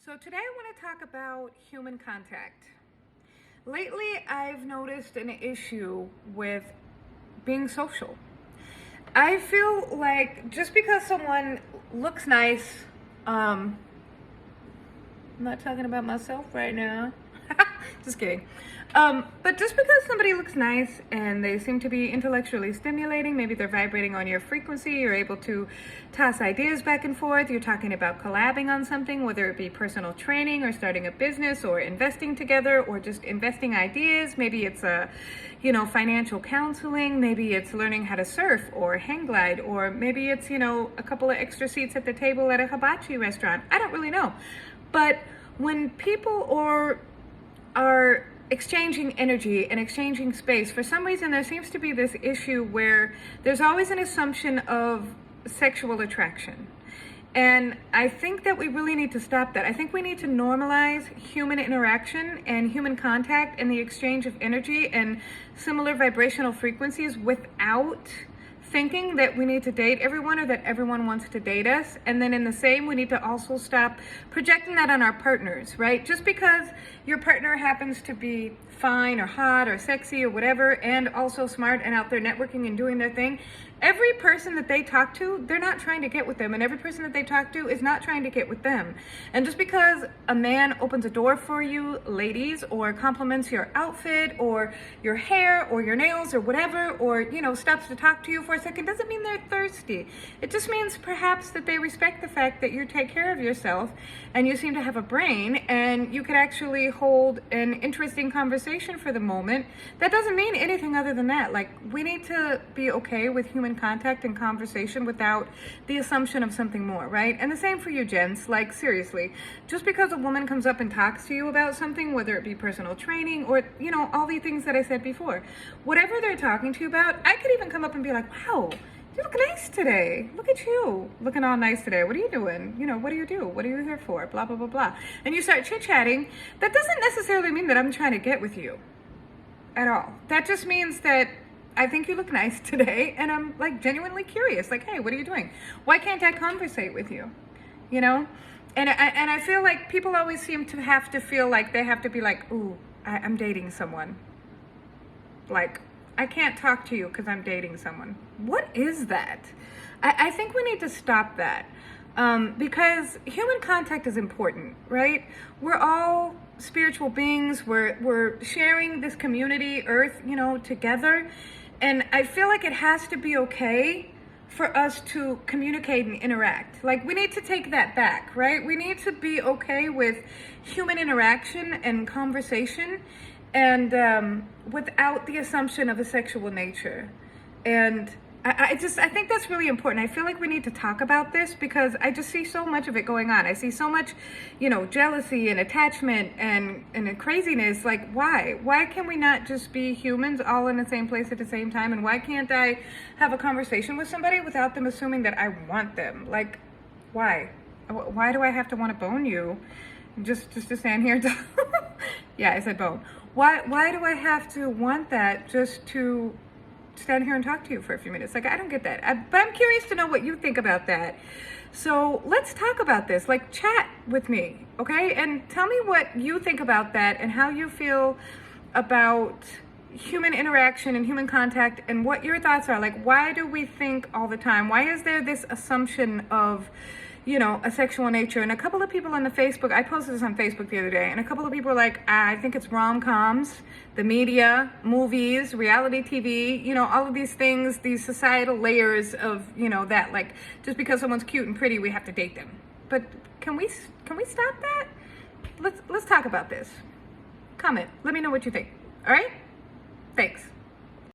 So today I want to talk about human contact. Lately, I've noticed an issue with being social. I feel like just because someone looks nice, I'm not talking about myself right now. Just kidding. But just because somebody looks nice and they seem to be intellectually stimulating, maybe they're vibrating on your frequency, you're able to toss ideas back and forth, you're talking about collabing on something, whether it be personal training or starting a business or investing together or just investing ideas. Maybe it's financial counseling, maybe it's learning how to surf or hang glide, or maybe it's, a couple of extra seats at the table at a hibachi restaurant. I don't really know. But when people are exchanging energy and exchanging space, for some reason there seems to be this issue where there's always an assumption of sexual attraction. And I think that we really need to stop that. I think we need to normalize human interaction and human contact and the exchange of energy and similar vibrational frequencies without thinking that we need to date everyone or that everyone wants to date us. And then in the same, we need to also stop projecting that on our partners, right? Just because your partner happens to be fine or hot or sexy or whatever, and also smart and out there networking and doing their thing, every person that they talk to, they're not trying to get with them. And every person that they talk to is not trying to get with them. And just because a man opens a door for you, ladies, or compliments your outfit or your hair or your nails or whatever, or, stops to talk to you for a second, doesn't mean they're thirsty. It just means perhaps that they respect the fact that you take care of yourself and you seem to have a brain and you could actually hold an interesting conversation for the moment. That doesn't mean anything other than that. Like, we need to be okay with human contact and conversation without the assumption of something more, right? And the same for you, gents. Like, seriously, just because a woman comes up and talks to you about something, whether it be personal training or, all the things that I said before, whatever they're talking to you about, I could even come up and be like, wow, you look nice today. Look at you looking all nice today. What are you doing? What do you do? What are you here for? Blah, blah, blah, blah. And you start chit-chatting. That doesn't necessarily mean that I'm trying to get with you at all. That just means that I think you look nice today, and I'm like genuinely curious. Like, hey, what are you doing? Why can't I conversate with you? And I feel like people always seem to have to feel like they have to be like, ooh, I'm dating someone. Like, I can't talk to you because I'm dating someone. What is that? I think we need to stop that. Because human contact is important, right? We're all spiritual beings. We're sharing this community, Earth, together. And I feel like it has to be okay for us to communicate and interact. Like, we need to take that back, right? We need to be okay with human interaction and conversation, and without the assumption of a sexual nature. And I think that's really important. I feel like we need to talk about this because I just see so much of it going on. I see so much, jealousy and attachment and craziness. Like, why? Why can we not just be humans all in the same place at the same time? And why can't I have a conversation with somebody without them assuming that I want them? Like, why? Why do I have to want to bone you just to stand here? Yeah, I said bone. Why do I have to want that just to stand here and talk to you for a few minutes? Like, I don't get that. But I'm curious to know what you think about that. So let's talk about this. Like, chat with me, okay? And tell me what you think about that and how you feel about human interaction and human contact and what your thoughts are. Like, why do we think all the time? Why is there this assumption of a sexual nature? And a couple of people on the Facebook, I posted this on Facebook the other day, and a couple of people were like, I think it's rom-coms, the media, movies, reality TV, all of these things, these societal layers of, that, like, just because someone's cute and pretty, we have to date them. But can we stop that? Let's talk about this. Comment. Let me know what you think. All right? Thanks.